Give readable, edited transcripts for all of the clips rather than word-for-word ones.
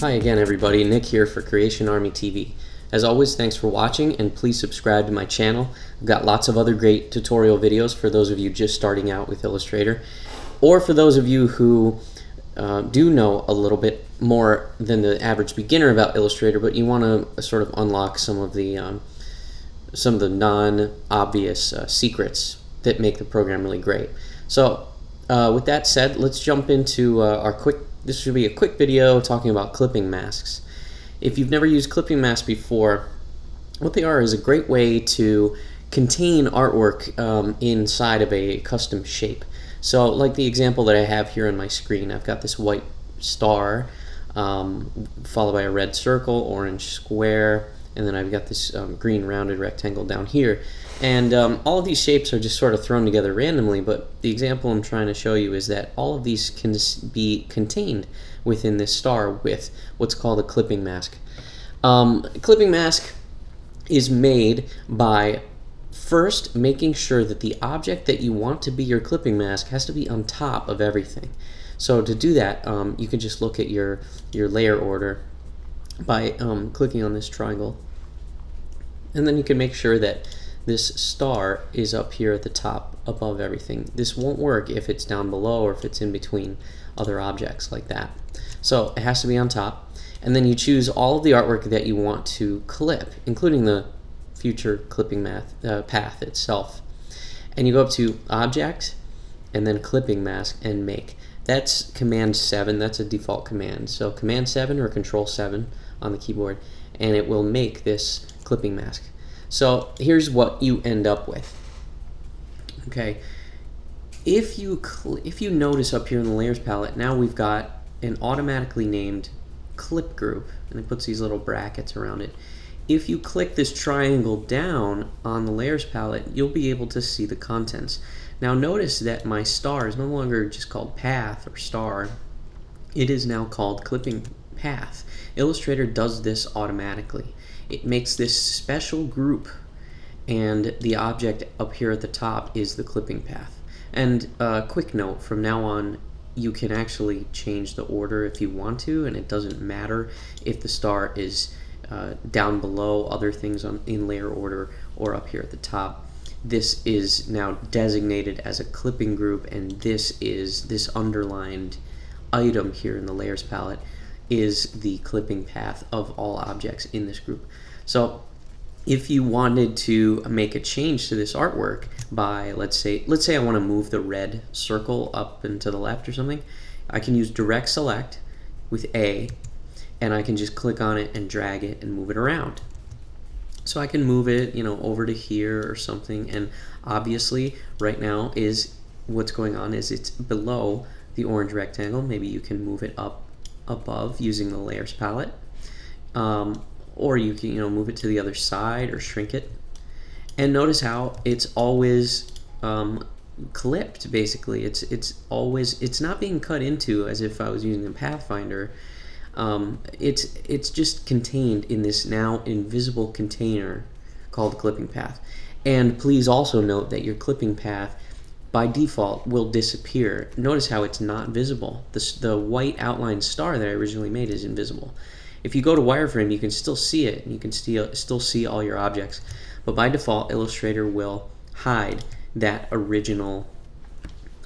Hi again everybody, Nick here for Creation Army TV. As always, thanks for watching and please subscribe to my channel. I've got lots of other great tutorial videos for those of you just starting out with Illustrator, or for those of you who do know a little bit more than the average beginner about Illustrator, but you want to sort of unlock some of the non-obvious secrets that make the program really great. So with that said, let's jump into this should be a quick video talking about clipping masks. If you've never used clipping masks before, what they are is a great way to contain artwork inside of a custom shape. So like the example that I have here on my screen, I've got this white star followed by a red circle, orange square, and then I've got this green rounded rectangle down here. And all of these shapes are just sort of thrown together randomly, but the example I'm trying to show you is that all of these can be contained within this star with what's called a clipping mask. A clipping mask is made by first making sure that the object that you want to be your clipping mask has to be on top of everything. So to do that, you can just look at your layer order by clicking on this triangle, and then you can make sure that this star is up here at the top above everything. This won't work if it's down below or if it's in between other objects like that. So it has to be on top, and then you choose all of the artwork that you want to clip, including the future clipping path itself. And you go up to Object, and then Clipping Mask, and Make. That's Command 7, that's a default command. So Command 7 or Control 7 on the keyboard, and it will make this clipping mask. So here's what you end up with. Okay, if you notice up here in the Layers palette, now we've got an automatically named clip group, and it puts these little brackets around it. If you click this triangle down on the Layers palette, you'll be able to see the contents. Now notice that my star is no longer just called Path or Star. It is now called Clipping Path. Illustrator does this automatically. It makes this special group, and the object up here at the top is the clipping path. And quick note, from now on you can actually change the order if you want to, and it doesn't matter if the star is down below other things in layer order or up here at the top. This is now designated as a clipping group, and this underlined item here in the Layers palette is the clipping path of all objects in this group. So if you wanted to make a change to this artwork by, let's say I want to move the red circle up and to the left or something, I can use Direct Select with A, and I can just click on it and drag it and move it around. So I can move it, over to here or something, and obviously right now what's going on is it's below the orange rectangle. Maybe you can move it up above using the Layers palette, or you can move it to the other side or shrink it. And notice how it's always clipped. Basically, it's not being cut into as if I was using a Pathfinder. It's just contained in this now invisible container called clipping path. And please also note that your clipping path by default will disappear. Notice how it's not visible. The white outline star that I originally made is invisible. If you go to wireframe, you can still see it, and you can still see all your objects, but by default Illustrator will hide that original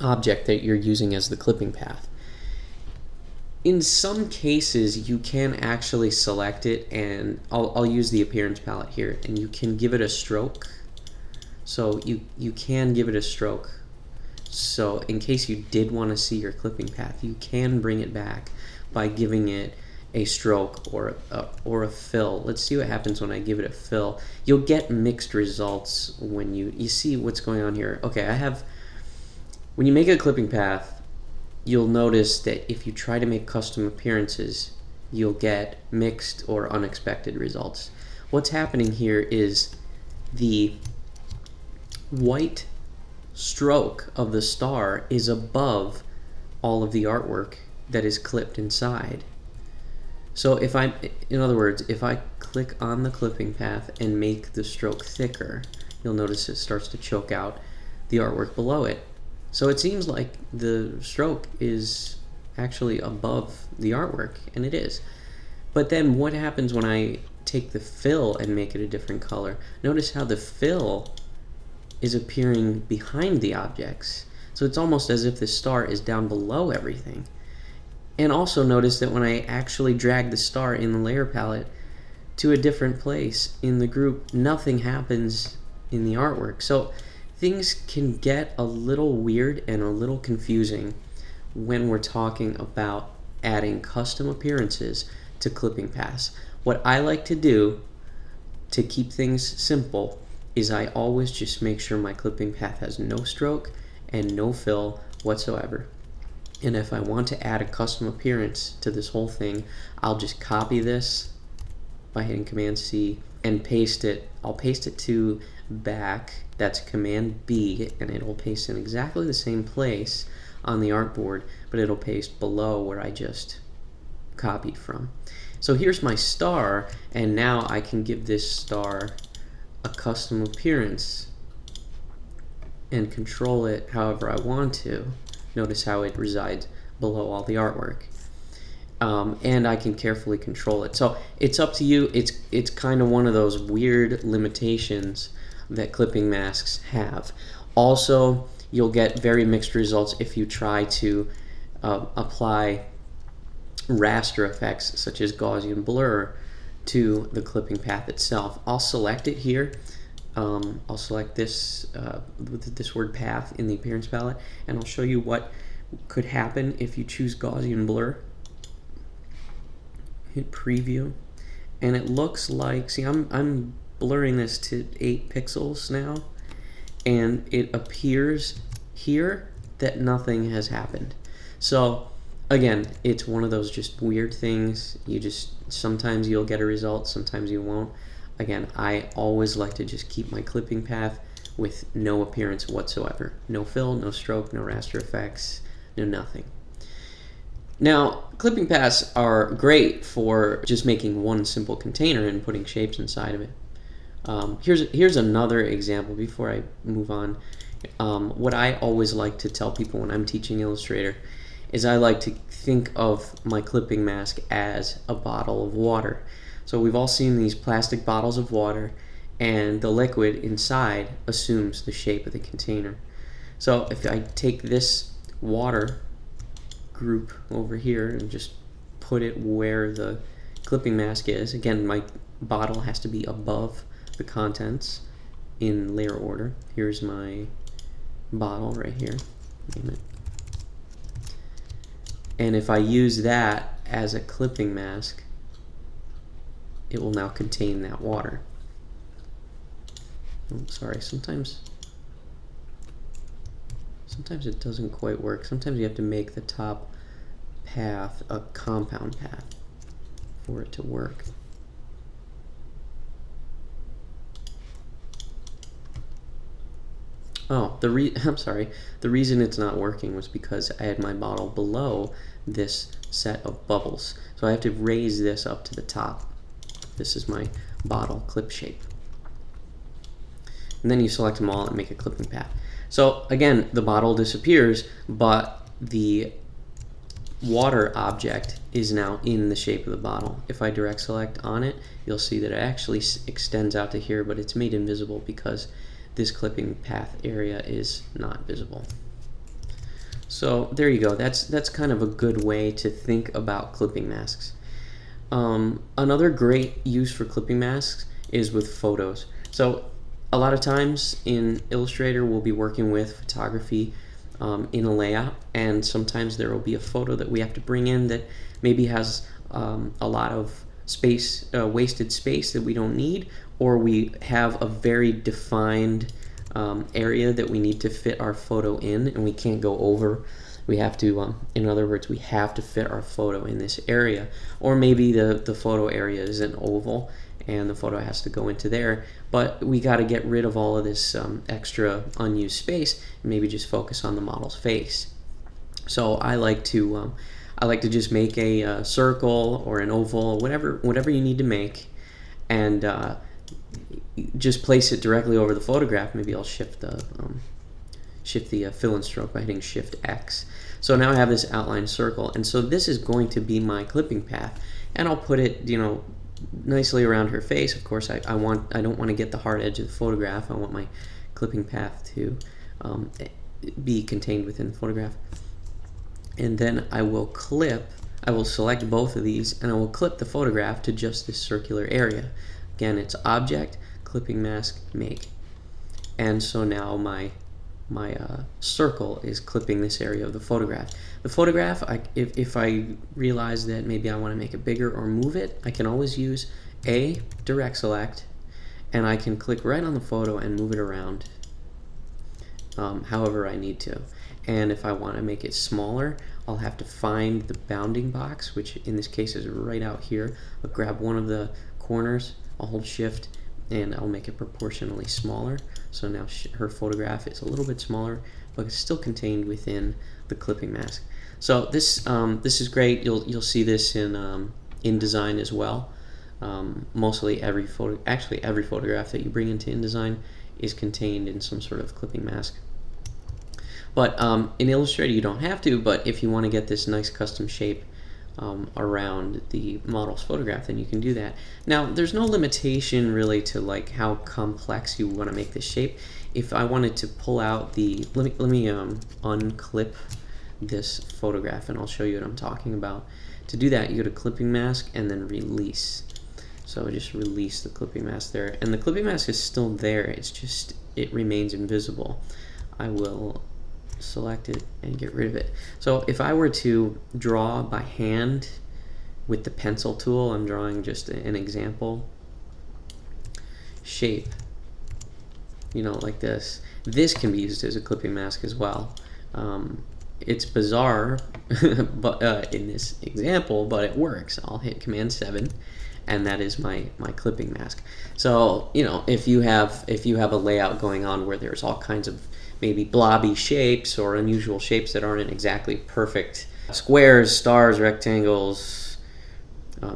object that you're using as the clipping path. In some cases you can actually select it, and I'll use the Appearance palette here, and you can give it a stroke. So you can give it a stroke. So in case you did want to see your clipping path, you can bring it back by giving it a stroke or a fill. Let's see what happens when I give it a fill. You'll get mixed results when you see what's going on here. Okay, when you make a clipping path, you'll notice that if you try to make custom appearances, you'll get mixed or unexpected results. What's happening here is the white stroke of the star is above all of the artwork that is clipped inside. So in other words, if I click on the clipping path and make the stroke thicker, you'll notice it starts to choke out the artwork below it. So it seems like the stroke is actually above the artwork, and it is. But then what happens when I take the fill and make it a different color? Notice how the fill is appearing behind the objects. So it's almost as if the star is down below everything. And also notice that when I actually drag the star in the layer palette to a different place in the group, nothing happens in the artwork. So things can get a little weird and a little confusing when we're talking about adding custom appearances to clipping paths. What I like to do to keep things simple is I always just make sure my clipping path has no stroke and no fill whatsoever. And if I want to add a custom appearance to this whole thing, I'll just copy this by hitting Command C and paste it. I'll paste it to back, that's Command B, and it'll paste in exactly the same place on the artboard, but it'll paste below where I just copied from. So here's my star, and now I can give this star a custom appearance and control it however I want to. Notice how it resides below all the artwork. And I can carefully control it. So it's up to you. It's kind of one of those weird limitations that clipping masks have. Also, you'll get very mixed results if you try to apply raster effects such as Gaussian blur to the clipping path itself. I'll select it here. I'll select this with this word path in the appearance palette, and I'll show you what could happen if you choose Gaussian blur. Hit preview, and it looks like, see, I'm blurring this to 8 pixels now, and it appears here that nothing has happened. So again, it's one of those just weird things. Sometimes you'll get a result, sometimes you won't. Again, I always like to just keep my clipping path with no appearance whatsoever. No fill, no stroke, no raster effects, no nothing. Now, clipping paths are great for just making one simple container and putting shapes inside of it. Here's another example before I move on. What I always like to tell people when I'm teaching Illustrator is I like to think of my clipping mask as a bottle of water. So we've all seen these plastic bottles of water, and the liquid inside assumes the shape of the container. So if I take this water group over here and just put it where the clipping mask is, again, my bottle has to be above the contents in layer order. Here's my bottle right here. Name it. And if I use that as a clipping mask, it will now contain that water. Oh, sorry, sometimes it doesn't quite work. Sometimes you have to make the top path a compound path for it to work. Oh, I'm sorry. The reason it's not working was because I had my bottle below this set of bubbles. So I have to raise this up to the top. This is my bottle clip shape. And then you select them all and make a clipping path. So again, the bottle disappears, but the water object is now in the shape of the bottle. If I direct select on it, you'll see that it actually extends out to here, but it's made invisible because this clipping path area is not visible. So there you go. That's kind of a good way to think about clipping masks. Another great use for clipping masks is with photos. So a lot of times in Illustrator we'll be working with photography in a layout, and sometimes there will be a photo that we have to bring in that maybe has a lot of space, wasted space that we don't need, or we have a very defined area that we need to fit our photo in and we can't go over. We have to, in other words, we have to fit our photo in this area. Or maybe the photo area is an oval and the photo has to go into there, but we got to get rid of all of this extra unused space and maybe just focus on the model's face. So I like to just make a circle or an oval, whatever you need to make, and just place it directly over the photograph. Maybe I'll shift the fill and stroke by hitting Shift X. So now I have this outline circle, and so this is going to be my clipping path. and I'll put it, you know, nicely around her face. Of course, I don't want to get the hard edge of the photograph. I want my clipping path to be contained within the photograph. And then I will select both of these, and I will clip the photograph to just this circular area. Again, it's Object, Clipping Mask, Make. And so now my circle is clipping this area of the photograph. The photograph, if I realize that maybe I want to make it bigger or move it, I can always use A, direct select, and I can click right on the photo and move it around however I need to. And if I want to make it smaller, I'll have to find the bounding box, which in this case is right out here. I'll grab one of the corners, I'll hold Shift, and I'll make it proportionally smaller. So now her photograph is a little bit smaller, but it's still contained within the clipping mask. So this is great. You'll see this in InDesign as well. Mostly every photograph that you bring into InDesign is contained in some sort of clipping mask. But in Illustrator you don't have to, but if you want to get this nice custom shape around the model's photograph, then you can do that. Now, there's no limitation really to like how complex you want to make this shape. If I wanted to pull out the, let me unclip this photograph, and I'll show you what I'm talking about. To do that, you go to Clipping Mask and then Release. So just release the clipping mask there, and the clipping mask is still there. It's just, it remains invisible. I will select it and get rid of it. So if I were to draw by hand with the pencil tool, I'm drawing just an example shape, you know, like this. This can be used as a clipping mask as well. It's bizarre but in this example, but it works. I'll hit Command 7, and that is my clipping mask. So, you know, if you have a layout going on where there's all kinds of maybe blobby shapes or unusual shapes that aren't exactly perfect squares, stars, rectangles,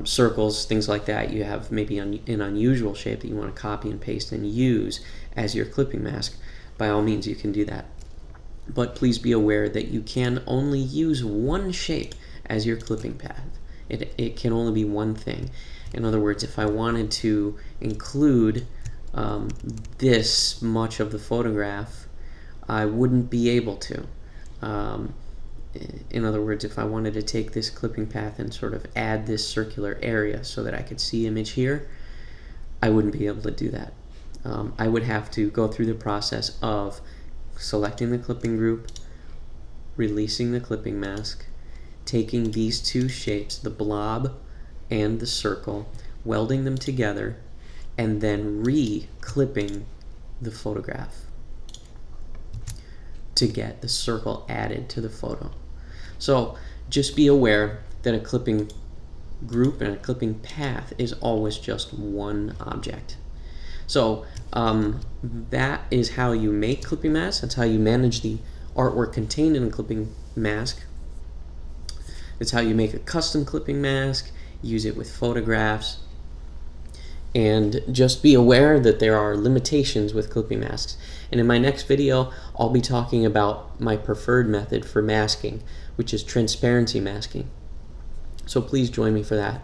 circles, things like that, you have maybe an unusual shape that you want to copy and paste and use as your clipping mask, by all means you can do that. But please be aware that you can only use one shape as your clipping path. It can only be one thing. In other words, if I wanted to include this much of the photograph, I wouldn't be able to. In other words, if I wanted to take this clipping path and sort of add this circular area so that I could see image here, I wouldn't be able to do that. I would have to go through the process of selecting the clipping group, releasing the clipping mask, taking these two shapes, the blob and the circle, welding them together, and then re-clipping the photograph to get the circle added to the photo. So just be aware that a clipping group and a clipping path is always just one object. So that is how you make clipping masks. That's how you manage the artwork contained in a clipping mask. It's how you make a custom clipping mask, use it with photographs, and just be aware that there are limitations with clipping masks. And in my next video, I'll be talking about my preferred method for masking, which is transparency masking. So please join me for that.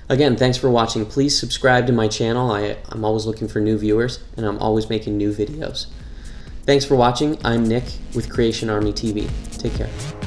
Again, thanks for watching. Please subscribe to my channel. I'm always looking for new viewers, and I'm always making new videos. Thanks for watching. I'm Nick with Creation Army TV. Take care.